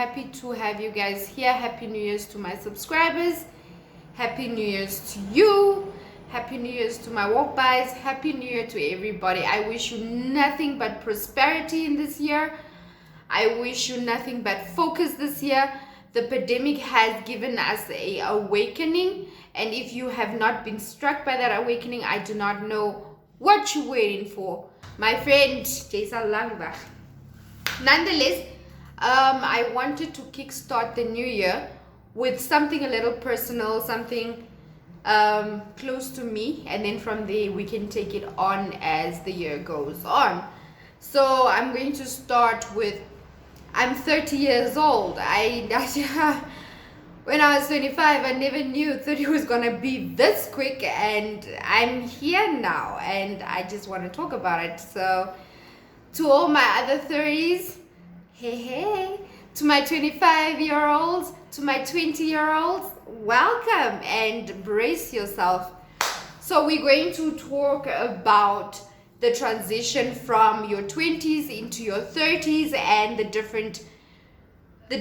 happy to have you guys here. Happy New Year's to my subscribers. Happy New Year's to you. Happy New Year's to my walk-bys. Happy New Year to everybody. I wish you nothing but prosperity in this year. I wish you nothing but focus this year. The pandemic has given us a awakening, and if you have not been struck by that awakening, I do not know what you're waiting for, my friend. Jason Langba. Nonetheless, I wanted to kickstart the new year with something a little personal, something close to me, and then from there we can take it on as the year goes on. So I'm going to start with, I'm 30 years old. When I was 25, I never knew 30 was gonna be this quick, and I'm here now, and I just want to talk about it. So to all my other 30s, hey, to my 25-year-olds, to my 20-year-olds, welcome and brace yourself. So we're going to talk about the transition from your 20s into your 30s and the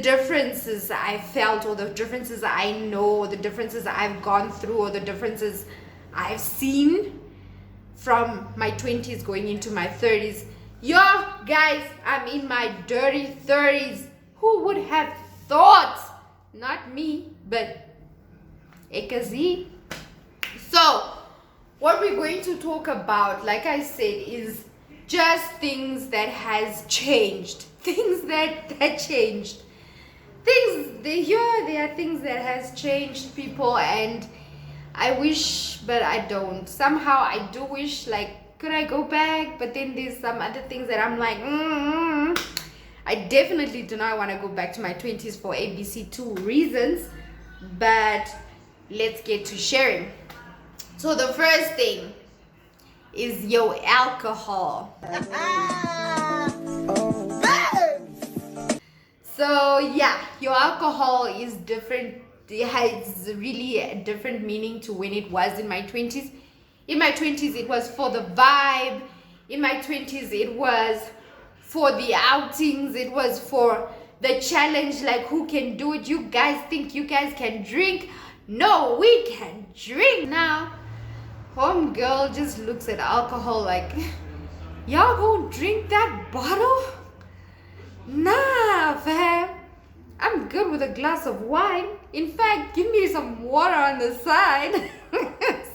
differences I felt, or the differences I know, or the differences I've gone through, or the differences I've seen from my 20s going into my 30s. Yo, guys, I'm in my dirty 30s. Who would have thought? Not me, but Ekazi. So, what we're going to talk about, like I said, is just things that has changed. Things that changed. There are things that has changed people, and I wish, but I don't. Somehow I do wish, like, could I go back? But then there's some other things that I'm like, I definitely do not want to go back to my 20s for ABC2 reasons. But let's get to sharing. So the first thing is your alcohol. So yeah, your alcohol is different. It has really a different meaning to when it was in my 20s. In my 20s, it was for the vibe. In my 20s, it was for the outings. It was for the challenge, like who can do it. You guys think you guys can drink? No, we can drink. Now, homegirl just looks at alcohol like, y'all gonna drink that bottle? Nah, fam. I'm good with a glass of wine. In fact, give me some water on the side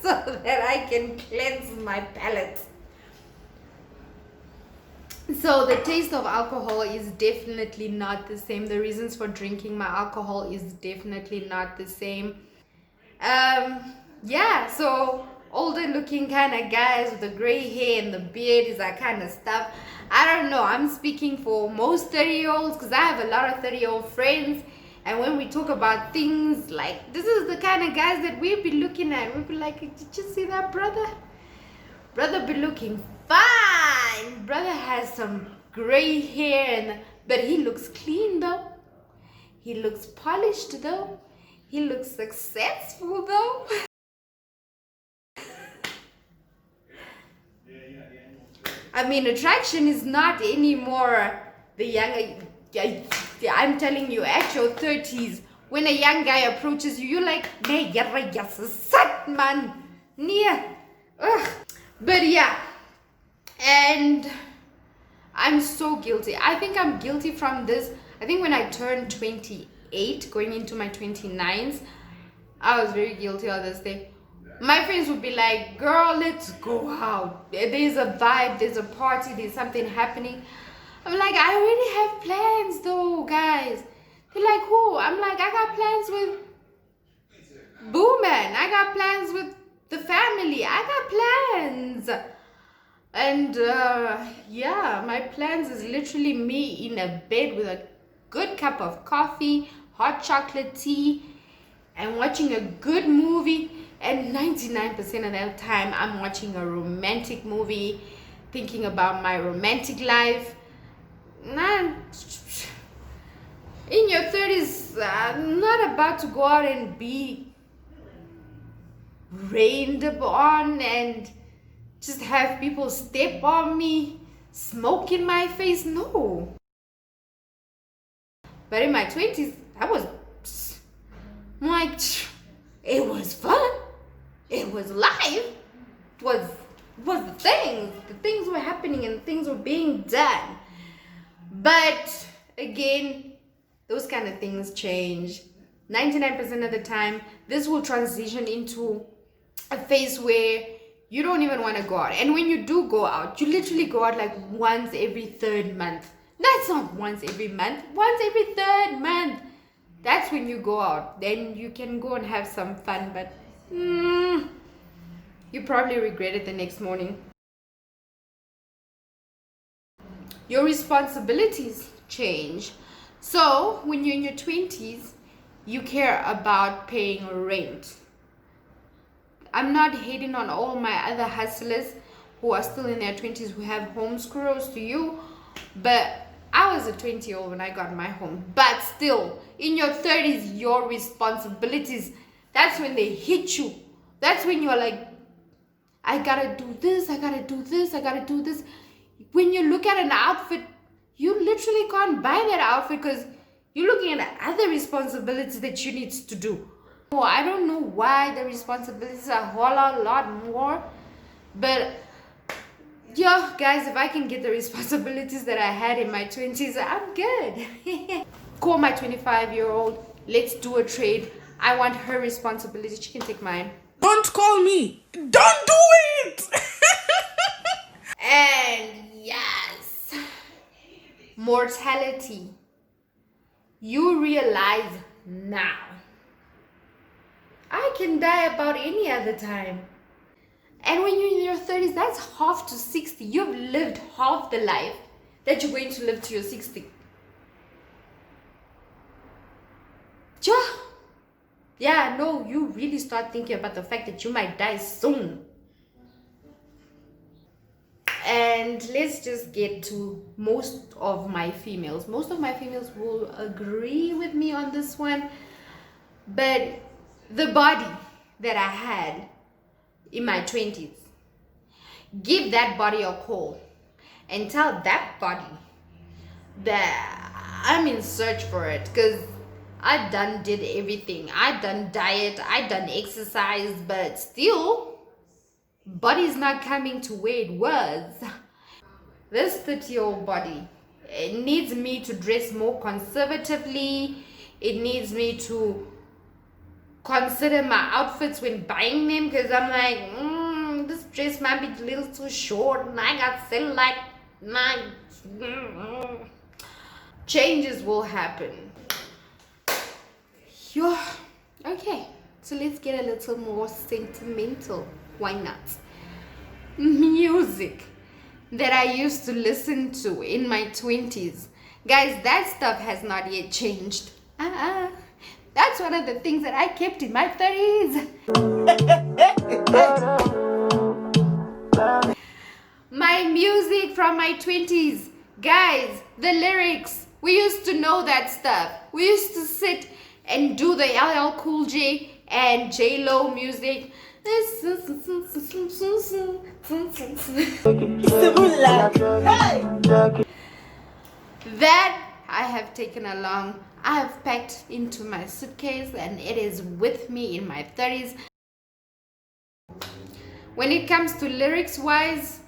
so that I can cleanse my palate. So the taste of alcohol is definitely not the same. The reasons for drinking my alcohol is definitely not the same. Yeah, so older looking kind of guys with the gray hair and the beard is that kind of stuff. I don't know, I'm speaking for most 30-year-olds because I have a lot of 30-year-old friends, and when we talk about things like, this is the kind of guys that we'll be looking at. We'll be like, did you see that brother? Brother be looking fine. Brother has some gray hair, but he looks clean though. He looks polished though. He looks successful though. I mean, attraction is not anymore the younger. I'm telling you, at your 30s, when a young guy approaches you, you're like, nee, man. Ugh. But yeah, and I'm so guilty. I think I'm guilty from this. I think when I turned 28, going into my 29s, I was very guilty of this thing. My friends would be like, girl, let's go out. There's a vibe, there's a party, there's something happening. I'm like, I already have plans though, guys. They're like, who? I'm like, I got plans with Boo Man. I got plans with the family. I got plans. And yeah, my plans is literally me in a bed with a good cup of coffee, hot chocolate tea, and watching a good movie. And 99% of that time, I'm watching a romantic movie, thinking about my romantic life. Man, in your 30s, I'm not about to go out and be rained upon and just have people step on me, smoke in my face. No. But in my 20s, I was like, it was fun. It was life. It was the things were happening and things were being done. But again, those kind of things change. 99% of the time, this will transition into a phase where you don't even want to go out. And when you do go out, you literally go out like once every third month. That's not once every month, once every third month. That's when you go out. Then you can go and have some fun, but you probably regret it the next morning. Your responsibilities change. So when you're in your 20s, you care about paying rent. I'm not hating on all my other hustlers who are still in their 20s who have homes. Kudos to you. But I was a 20-year-old when I got my home. But still, in your 30s, your responsibilities, that's when they hit you. That's when you're like, I gotta do this, I gotta do this, I gotta do this. When you look at an outfit, you literally can't buy that outfit because you're looking at other responsibilities that you need to do. Oh, I don't know why the responsibilities are a whole lot more. But yeah, guys, if I can get the responsibilities that I had in my 20s, I'm good. Call my 25-year-old. Let's do a trade. I want her responsibility. She can take mine. Don't call me. Don't do it. And yes, mortality. You realize now, I can die about any other time. And when you're in your 30s, that's half to 60. You've lived half the life that you're going to live to your 60. Yeah, no, you really start thinking about the fact that you might die soon. And let's just get to most of my females. Most of my females will agree with me on this one. But the body that I had in my 20s, give that body a call and tell that body that I'm in search for it, because I did everything. I done diet, I done exercise, but still body's not coming to where it was. This 30-year-old body, it needs me to dress more conservatively. It needs me to consider my outfits when buying them, because I'm like, this dress might be a little too short and I got cellulite. Changes will happen. Okay, so let's get a little more sentimental. Why not? Music that I used to listen to in my 20s. Guys, that stuff has not yet changed. That's one of the things that I kept in my 30s. My music from my 20s. Guys, the lyrics. We used to know that stuff. We used to sit and do the LL Cool J and J-Lo music. That I have taken along. I have packed into my suitcase and it is with me in my 30s. When it comes to lyrics wise,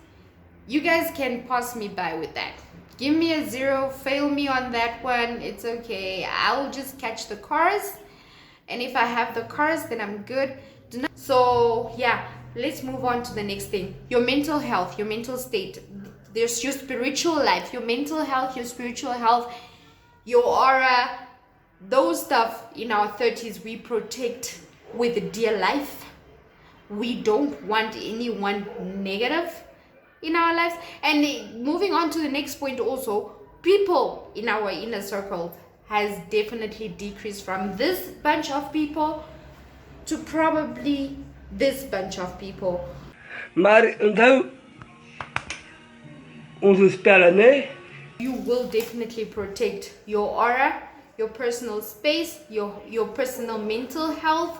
you guys can pass me by with that. Give me a 0, fail me on that one, it's okay. I'll just catch the chorus, and if I have the chorus, then I'm good. So yeah, let's move on to the next thing. Your mental health, your mental state. There's your spiritual life, your mental health, your spiritual health, your aura. Those stuff in our 30s we protect with dear life. We don't want anyone negative in our lives. And moving on to the next point also, people in our inner circle has definitely decreased from this bunch of people to probably this bunch of people. Maar onthou, onze spellen, né? You will definitely protect your aura, your personal space, your personal mental health,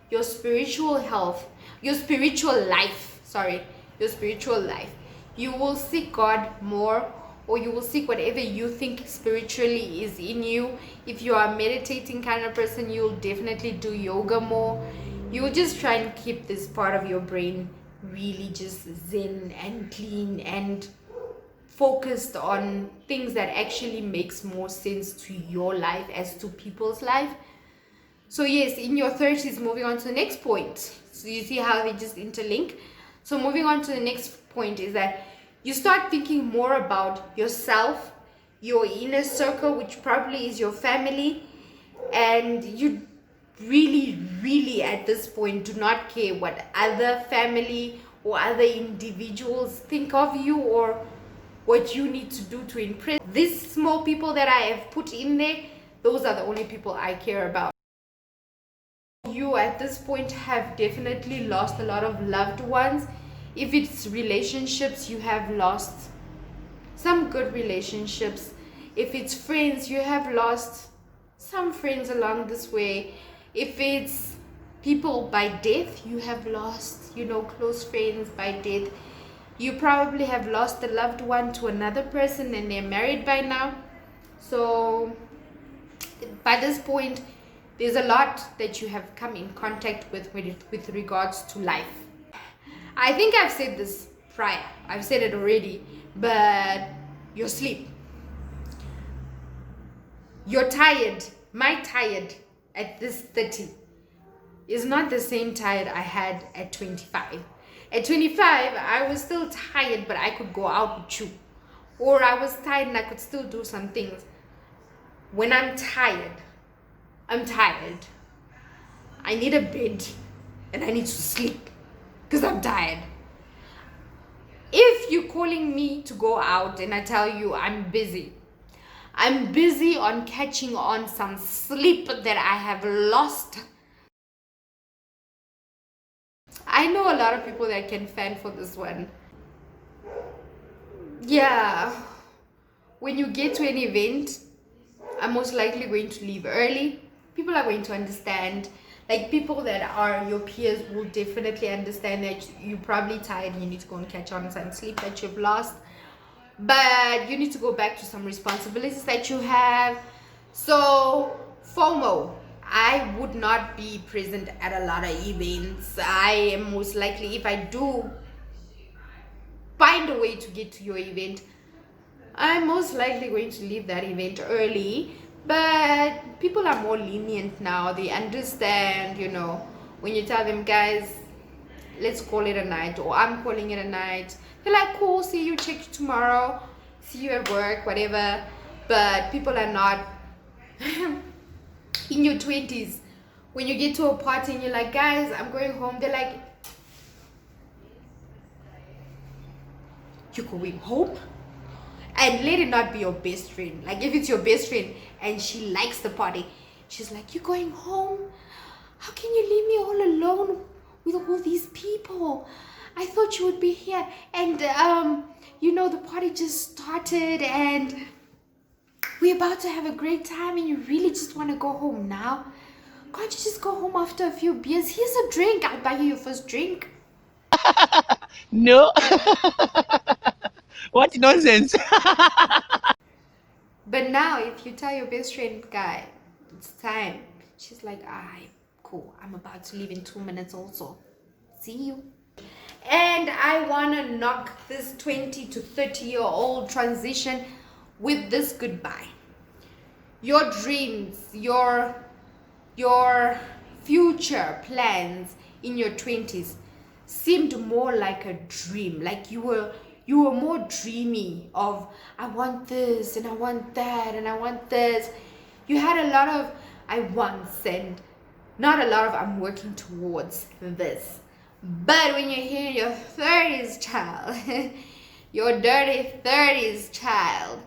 your spiritual health, your spiritual life. You will seek God more or you will seek whatever you think spiritually is in you. If you are a meditating kind of person, you'll definitely do yoga more. You'll just try and keep this part of your brain really just zen and clean and focused on things that actually makes more sense to your life as to people's life. So yes, in your 30s, moving on to the next point. So you see how they just interlink. So moving on to the next point is that you start thinking more about yourself, your inner circle, which probably is your family, and you really at this point do not care what other family or other individuals think of you or what you need to do to impress. These small people that I have put in there, those are the only people I care about. You at this point have definitely lost a lot of loved ones. If it's relationships, you have lost some good relationships. If it's friends, you have lost some friends along this way. If it's people by death, you have lost, close friends by death. You probably have lost a loved one to another person and they're married by now. So by this point, there's a lot that you have come in contact with regards to life. I think I've said this prior. I've said it already, but your sleep. You're tired. My tired at this 30 is not the same tired I had at 25. At 25, I was still tired, but I could go out with you. Or I was tired and I could still do some things. When I'm tired, I need a bed and I need to sleep because I'm tired. If you're calling me to go out and I tell you I'm busy on catching on some sleep that I have lost. I know a lot of people that can fan for this one. Yeah, when you get to an event, I'm most likely going to leave early. People are going to understand. Like people that are your peers will definitely understand that you're probably tired and you need to go and catch on some sleep that you've lost. But you need to go back to some responsibilities that you have. So FOMO, I would not be present at a lot of events. I am most likely, if I do find a way to get to your event, I'm most likely going to leave that event early. But people are more lenient now. They understand, when you tell them, guys, let's call it a night, or I'm calling it a night. They're like, cool, see you, check you tomorrow, see you at work, whatever. But people are not in your 20s. When you get to a party and you're like, guys, I'm going home, they're like, you're going home? And let it not be your best friend. Like if it's your best friend and she likes the party, she's like, you're going home? How can you leave me all alone with all these people? I thought you would be here. And the party just started and we're about to have a great time and you really just want to go home now? Can't you just go home after a few beers? Here's a drink. I'll buy you your first drink. No. What nonsense. But now if you tell your best friend, guy, it's time, she's like, alright, cool, I'm about to leave in 2 minutes also. See you. And I want to knock this 20 to 30-year-old transition with this goodbye. Your dreams, your future plans in your 20s seemed more like a dream. Like you were more dreamy of, I want this and I want that and I want this. You had a lot of I wants and not a lot of I'm working towards this. But when you're here in your 30s, child, your dirty 30s, child,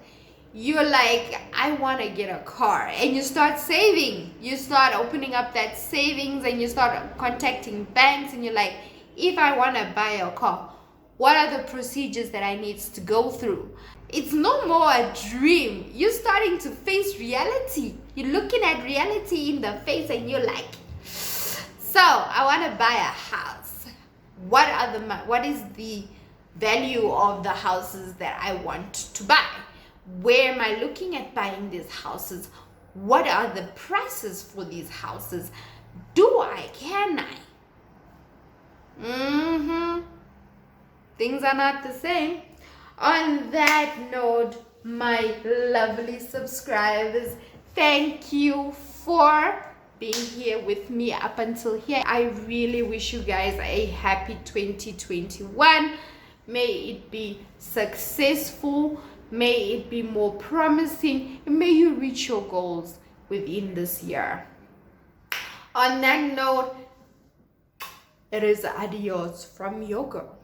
you're like, I want to get a car. And you start saving. You start opening up that savings and you start contacting banks and you're like, if I want to buy a car, what are the procedures that I need to go through? It's no more a dream. You're starting to face reality. You're looking at reality in the face and you're like, so I want to buy a house. What is the value of the houses that I want to buy? Where am I looking at buying these houses? What are the prices for these houses? Can I? Things are not the same. On that note, my lovely subscribers, thank you for being here with me up until here. I really wish you guys a happy 2021. May it be successful. May it be more promising. And may you reach your goals within this year. On that note, it is adios from your girl.